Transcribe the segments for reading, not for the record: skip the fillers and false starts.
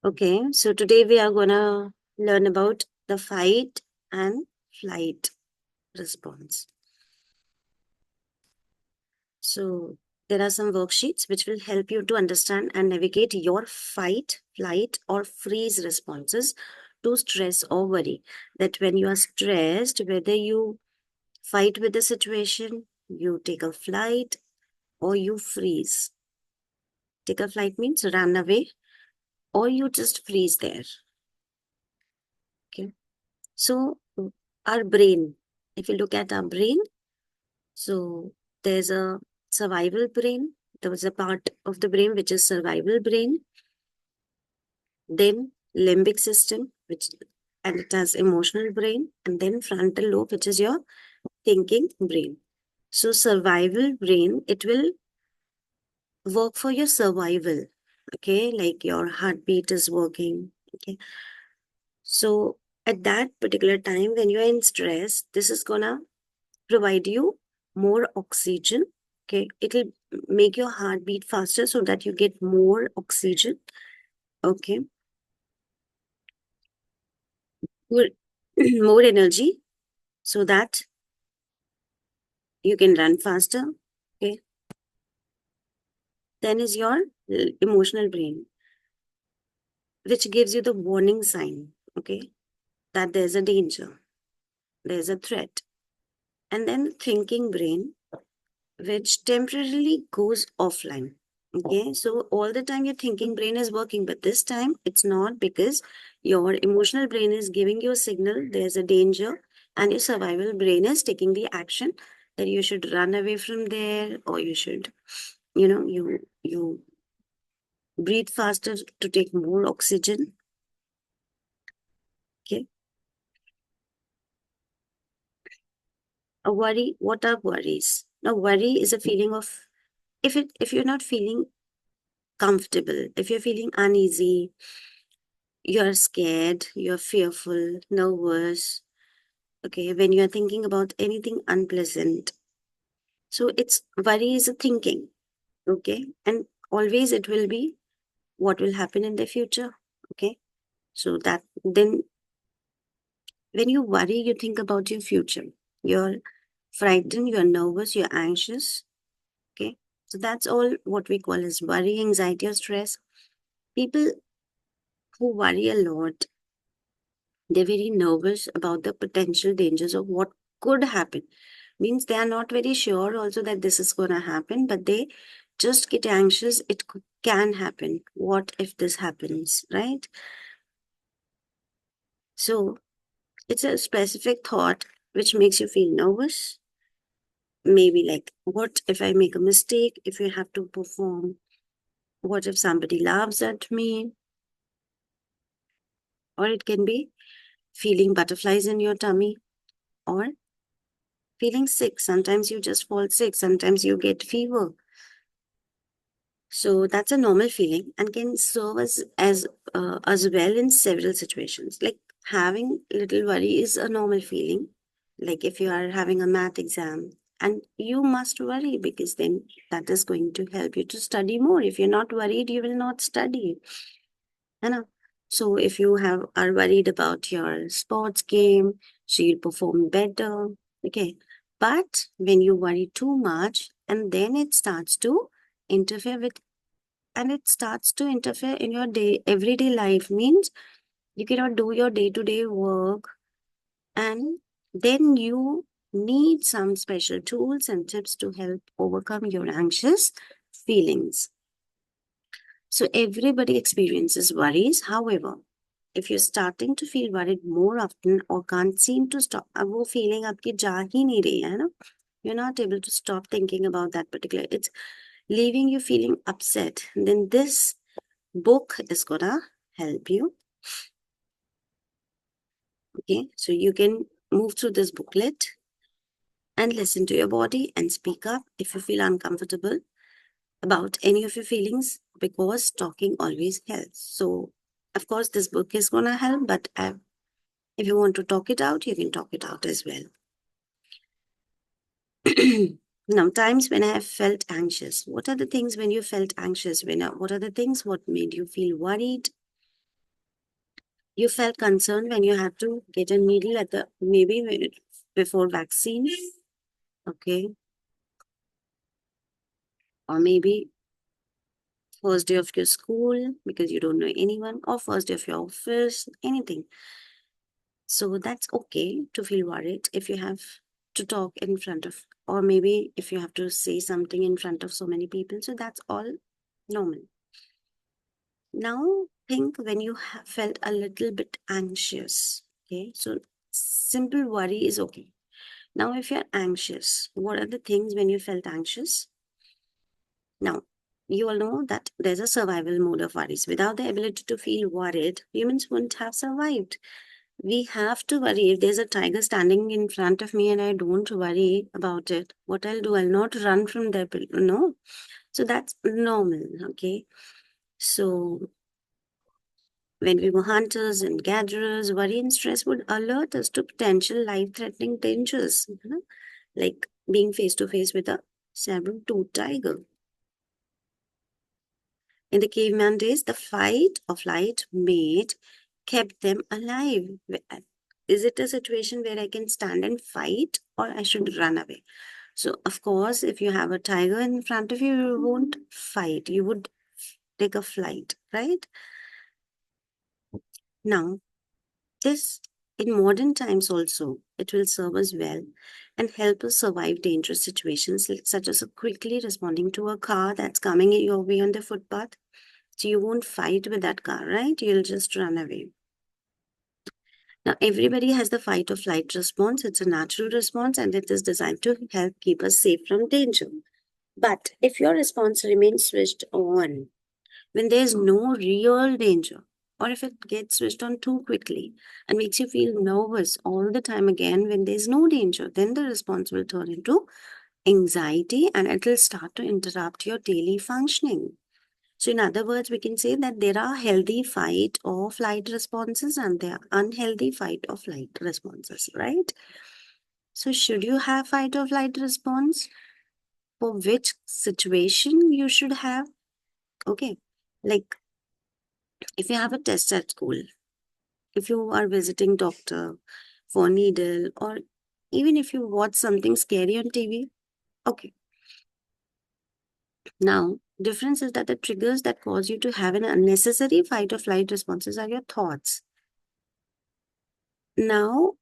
Okay, so today we are gonna learn about the fight and flight response. So there are some worksheets which will help you to understand and navigate your fight, flight, or freeze responses to stress or worry. That when you are stressed, whether you fight with the situation, you take a flight, or you freeze. Take a flight means run away, or you just freeze there. Okay. So our brain, if you look at our brain, so there's a survival brain. There was a part of the brain which is survival brain. Then limbic system, which and it has emotional brain, and then frontal lobe, which is your thinking brain. So survival brain, it will work for your survival. Okay, like your heartbeat is working. Okay. So at that particular time when you're in stress, this is gonna provide you more oxygen. Okay, it'll make your heart beat faster so that you get more oxygen. Okay, more, more energy so that you can run faster. Okay, then is your emotional brain, which gives you the warning sign. Okay, that there's a danger, there's a threat, and then thinking brain, which temporarily goes offline. Okay, so all the time your thinking brain is working, but this time it's not because your emotional brain is giving you a signal there's a danger, and your survival brain is taking the action that you should run away from there, or you should, you breathe faster to take more oxygen. Okay, a worry. What are worries? Now, worry is a feeling of if you're not feeling comfortable, if you're feeling uneasy, you're scared, you're fearful, nervous, okay, when you're thinking about anything unpleasant. So it's worry is a thinking, okay, and always it will be what will happen in the future, okay. So that then when you worry, you think about your future. You're frightened, you're nervous, you're anxious, okay. So that's all what we call as worry, anxiety, or stress. People who worry a lot, they're very nervous about the potential dangers of what could happen. Means they are not very sure also that this is going to happen, but they just get anxious. It can happen. What if this happens, right? So it's a specific thought which makes you feel nervous. Maybe like, what if I make a mistake? If you have to perform, what if somebody laughs at me? Or it can be feeling butterflies in your tummy, or feeling sick. Sometimes you just fall sick, sometimes you get fever. So that's a normal feeling and can serve as well in several situations. Like having little worry is a normal feeling. Like if you are having a math exam, and you must worry because then that is going to help you to study more. If you're not worried, you will not study. You know? So if you are worried about your sports game, so you'll perform better. Okay. But when you worry too much and then it starts to interfere with and it starts to interfere in your everyday life, means you cannot do your day-to-day work, and then you need some special tools and tips to help overcome your anxious feelings. So everybody experiences worries. However, if you're starting to feel worried more often or can't seem to stop, अब वो feeling आपकी जा ही नहीं रही है ना, you're not able to stop thinking about that particular, it's leaving you feeling upset, then this book is gonna help you. Okay, so you can move through this booklet and listen to your body and speak up if you feel uncomfortable about any of your feelings, because talking always helps. So, of course, this book is gonna help, but if you want to talk it out, you can talk it out as well. Now, times when I have felt anxious. What are the things when you felt anxious? What are the things what made you feel worried? You felt concerned when you had to get a needle at the before vaccine, okay, or maybe first day of your school because you don't know anyone, or first day of your office, anything. So that's okay to feel worried if you have to talk in front of, or maybe if you have to say something in front of so many people. So that's all normal. Now, think when you felt a little bit anxious. Okay, so simple worry is okay. Now, if you're anxious, what are the things when you felt anxious? Now, you all know that there's a survival mode of worries. Without the ability to feel worried, humans wouldn't have survived. We have to worry. If there's a tiger standing in front of me and I don't worry about it, what I'll do, I'll not run from there. No. So that's normal. Okay. So when we were hunters and gatherers, worry and stress would alert us to potential life threatening dangers, like being face to face with a saber-toothed tiger. In the caveman days, the fight or flight mate kept them alive. Is it a situation where I can stand and fight or I should run away? So, of course, if you have a tiger in front of you, you won't fight. You would take a flight, right? Now, this in modern times also, it will serve us well and help us survive dangerous situations such as quickly responding to a car that's coming your way on the footpath. So you won't fight with that car, right? You'll just run away. Now, everybody has the fight or flight response. It's a natural response and it is designed to help keep us safe from danger. But if your response remains switched on when there's no real danger, or if it gets switched on too quickly and makes you feel nervous all the time again when there's no danger, then the response will turn into anxiety and it will start to interrupt your daily functioning. So, in other words, we can say that there are healthy fight or flight responses and there are unhealthy fight or flight responses, right? So, should you have fight or flight response? For which situation you should have? Okay, like if you have a test at school, if you are visiting doctor for needle, or even if you watch something scary on TV, okay. Now, difference is that the triggers that cause you to have an unnecessary fight or flight responses are your thoughts. Now,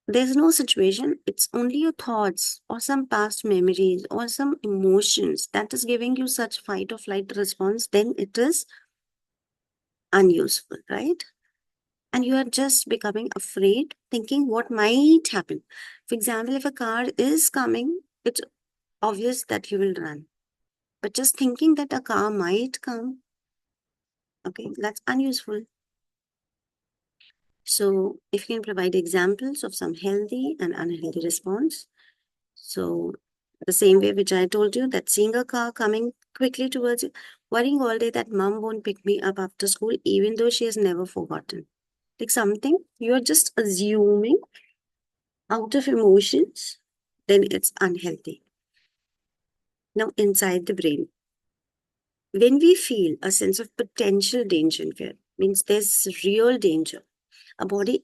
there's no situation, it's only your thoughts or some past memories or some emotions that is giving you such fight or flight response, then it is unuseful, right? And you are just becoming afraid, thinking what might happen. For example, if a car is coming, it's obvious that you will run. But just thinking that a car might come, okay, that's unuseful. So, if you can provide examples of some healthy and unhealthy response. So, the same way which I told you that seeing a car coming quickly towards you, worrying all day that mom won't pick me up after school, even though she has never forgotten. Like something you are just assuming out of emotions, then it's unhealthy. Now, inside the brain, when we feel a sense of potential danger and fear, means there's real danger, our body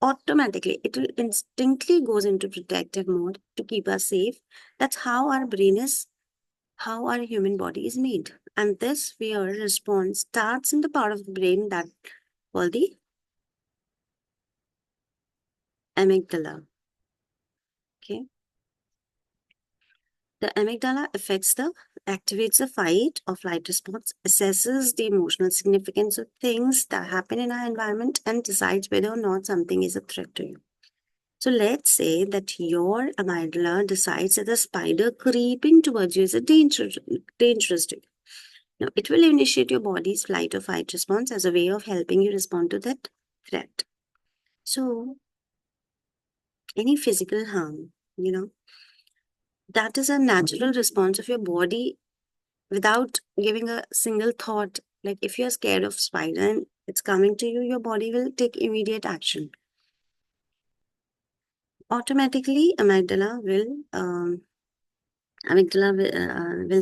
automatically, it will instinctively goes into protective mode to keep us safe. That's how our brain is, how our human body is made. And this fear response starts in the part of the brain that called the amygdala. Okay. The amygdala activates the fight or flight response, assesses the emotional significance of things that happen in our environment, and decides whether or not something is a threat to you. So let's say that your amygdala decides that a spider creeping towards you is a dangerous to you. Now, it will initiate your body's flight or fight response as a way of helping you respond to that threat. So, any physical harm, that is a natural response of your body without giving a single thought. Like if you're scared of spider and it's coming to you, your body will take immediate action. Automatically, amygdala will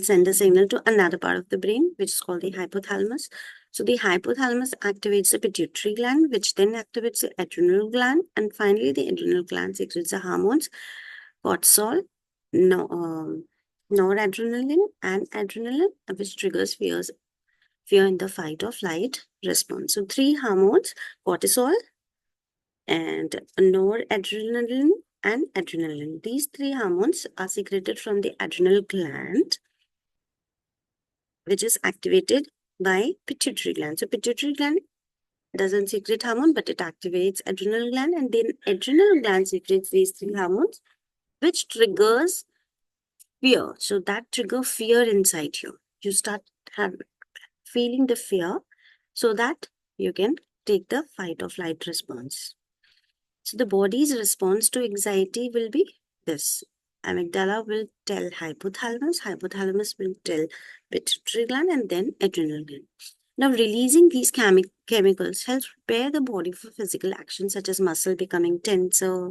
send a signal to another part of the brain, which is called the hypothalamus, So the hypothalamus activates the pituitary gland, which then activates the adrenal gland, and finally the adrenal gland secretes the hormones cortisol, no, noradrenaline, and adrenaline, which triggers fear in the fight or flight response. So three hormones: cortisol and noradrenaline and adrenaline. These three hormones are secreted from the adrenal gland, which is activated by pituitary gland. So pituitary gland doesn't secrete hormone, but it activates adrenal gland, and then adrenal gland secretes these three hormones, which triggers fear. So that trigger fear inside you. You start feeling the fear, so that you can take the fight or flight response. So the body's response to anxiety will be this. Amygdala will tell hypothalamus, hypothalamus will tell pituitary gland, and then adrenal gland. Now, releasing these chemicals helps prepare the body for physical action such as muscle becoming tenser,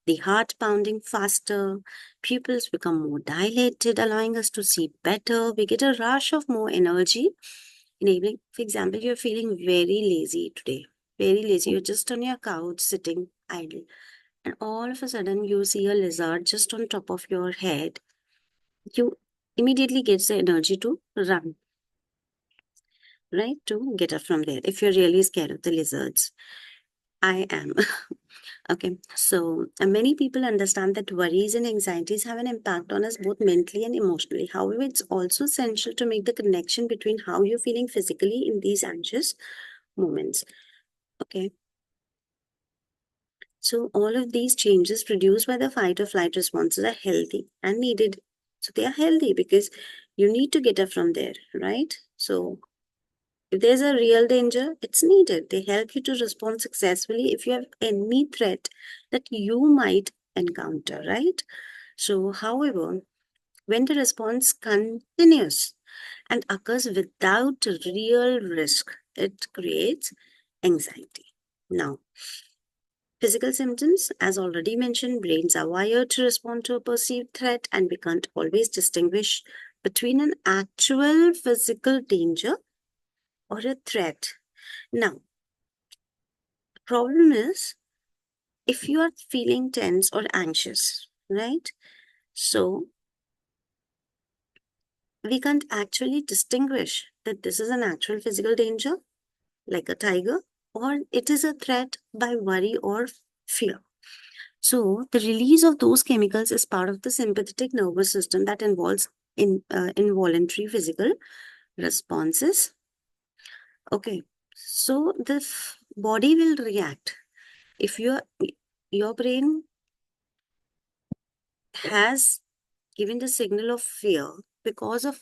the heart pounding faster, pupils become more dilated, allowing us to see better. We get a rush of more energy, enabling, for example, you're feeling very lazy today, very lazy. You're just on your couch sitting idle, and all of a sudden you see a lizard just on top of your head. You immediately get the energy to run, right? To get up from there if you're really scared of the lizards. I am. Okay, so many people understand that worries and anxieties have an impact on us both mentally and emotionally. However, it's also essential to make the connection between how you're feeling physically in these anxious moments. Okay, so all of these changes produced by the fight or flight responses are healthy and needed. So they are healthy because you need to get up from there, right? So if there's a real danger, it's needed. They help you to respond successfully if you have any threat that you might encounter, right? So, however, when the response continues and occurs without real risk, it creates anxiety. Now, physical symptoms, as already mentioned, brains are wired to respond to a perceived threat, and we can't always distinguish between an actual physical danger or a threat. Now, the problem is if you are feeling tense or anxious, right? So, we can't actually distinguish that this is an actual physical danger, like a tiger, or it is a threat by worry or fear. So, the release of those chemicals is part of the sympathetic nervous system that involves involuntary physical responses. Okay, so the body will react. If your brain has given the signal of fear because of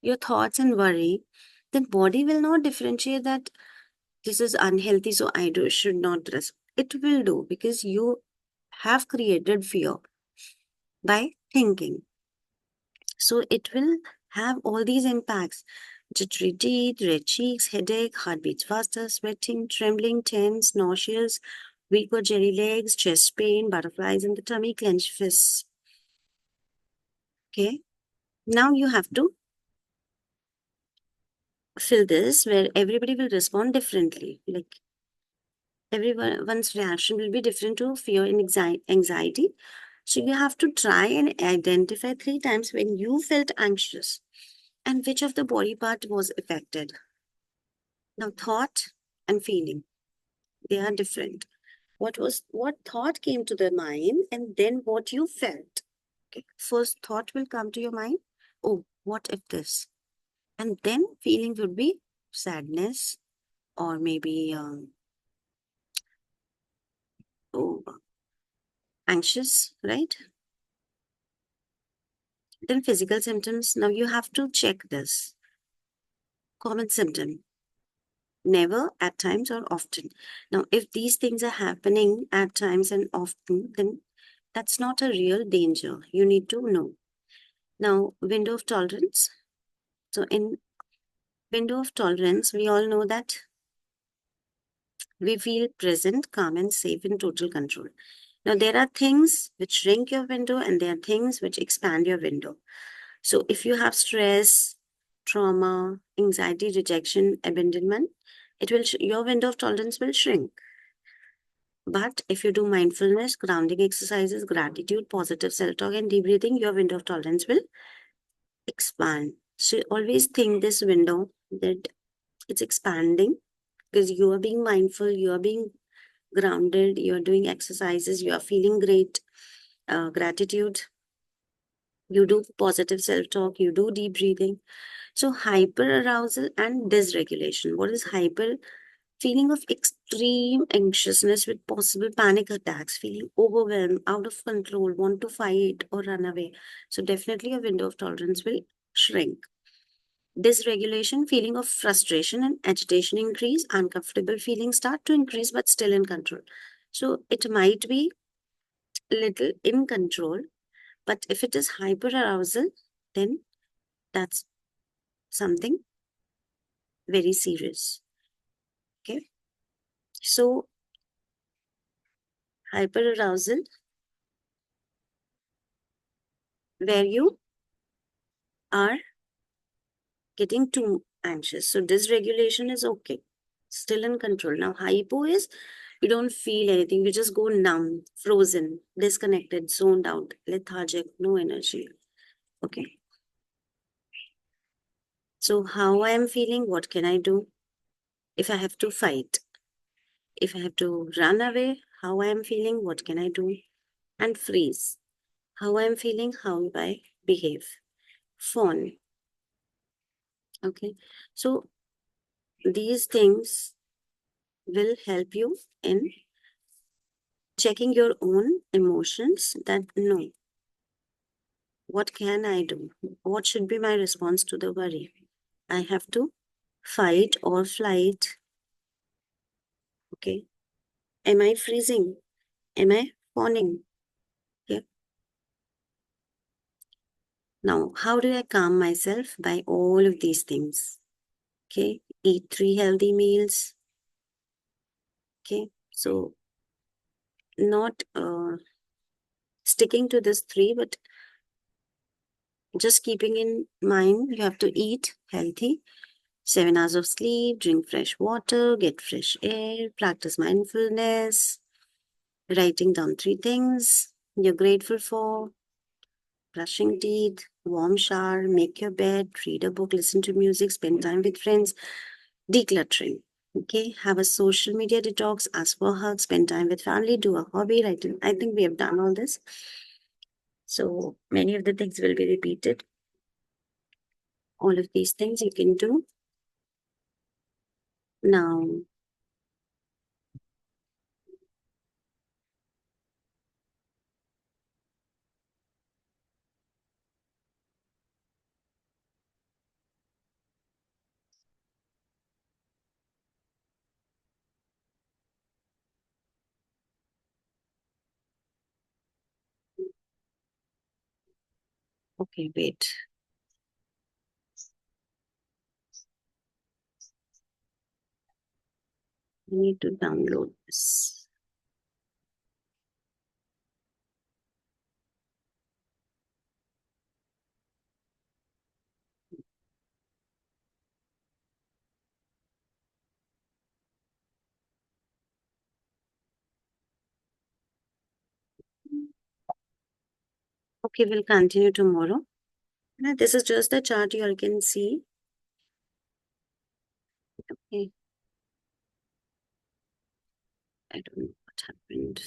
your thoughts and worry, then body will not differentiate that this is unhealthy, so should not rest. It will do because you have created fear by thinking. So it will have all these impacts: jittery teeth, red cheeks, headache, heartbeats faster, sweating, trembling, tense, nauseous, weak or jelly legs, chest pain, butterflies in the tummy, clenched fists. Okay. Now you have to fill this where everybody will respond differently. Like everyone's reaction will be different to fear and anxiety. So you have to try and identify 3 times when you felt anxious and which of the body part was affected. Now, thought and feeling, they are different. What thought came to the mind and then what you felt. Okay. First thought will come to your mind. Oh, what if this? And then feeling would be sadness or maybe oh, anxious, right? Then physical symptoms. Now you have to check this. Common symptom. Never, at times, or often. Now, if these things are happening at times and often, then that's not a real danger. You need to know. Now, window of tolerance. So, in window of tolerance, we all know that we feel present, calm, and safe in total control. Now, there are things which shrink your window and there are things which expand your window. So, if you have stress, trauma, anxiety, rejection, abandonment, your window of tolerance will shrink. But if you do mindfulness, grounding exercises, gratitude, positive self-talk, and deep breathing, your window of tolerance will expand. So always think this window that it's expanding because you are being mindful, you are being grounded, you are doing exercises, you are feeling great, gratitude, you do positive self-talk, you do deep breathing. So hyper arousal and dysregulation. What is hyper? Feeling of extreme anxiousness with possible panic attacks, feeling overwhelmed, out of control, want to fight or run away. So definitely a window of tolerance will shrink. Dysregulation, feeling of frustration and agitation increase, uncomfortable feelings start to increase but still in control. So it might be little in control, but if it is hyperarousal, then that's something very serious. Okay. So hyperarousal, where you are getting too anxious. So dysregulation is okay, still in control. Now hypo is you don't feel anything, you just go numb, frozen, disconnected, zoned out, lethargic, no energy. Okay. So how I am feeling, what can I do? If I have to fight, if I have to run away, how I am feeling, what can I do? And freeze. How I am feeling, how I behave. Fawn. Okay. So these things will help you in checking your own emotions that no, what can I do? What should be my response to the worry? I have to fight or flight. Okay. Am I freezing? Am I fawning? Yeah. Now, how do I calm myself? By all of these things. Okay. Eat 3 healthy meals. Okay. So, not sticking to this three, but just keeping in mind you have to eat healthy, 7 hours of sleep, drink fresh water, get fresh air, practice mindfulness, writing down 3 things you're grateful for, brushing teeth, warm shower, make your bed, read a book, listen to music, spend time with friends, decluttering. Okay, have a social media detox, ask for hugs, spend time with family, do a hobby. I think we have done all this. So many of the things will be repeated. All of these things you can do. Now, okay, wait. I need to download this. Okay, we'll continue tomorrow. Now, this is just the chart you all can see. Okay, I don't know what happened.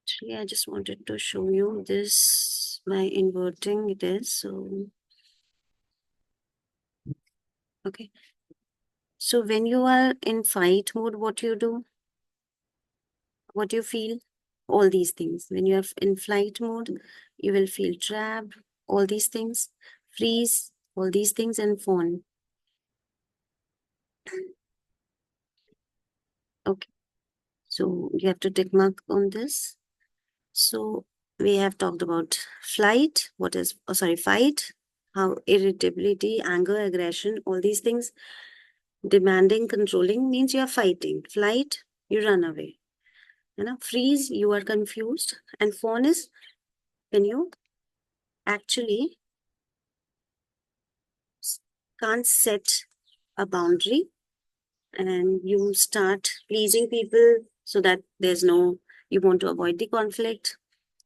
Actually, I just wanted to show you this by inverting it is. So, okay. So when you are in fight mode, what you do? What you feel? All these things. When you are in flight mode, you will feel trapped. All these things. Freeze. All these things and fawn. Okay. So you have to tick mark on this. So we have talked about flight, fight, how irritability, anger, aggression, all these things, demanding, controlling means you are fighting. Flight, you run away. Freeze, you are confused. And fawn is when you actually s- can't set a boundary and you start pleasing people so that you want to avoid the conflict.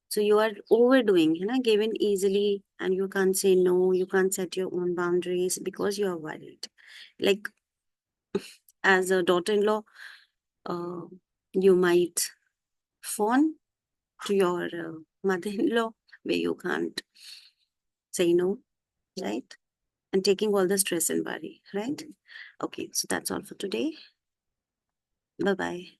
So you are overdoing, given easily, and you can't say no, you can't set your own boundaries because you are worried. Like, as a daughter in law, uh, you might fawn to your mother in law where you can't say no, right? And taking all the stress and worry, right? Okay, so that's all for today. Bye bye.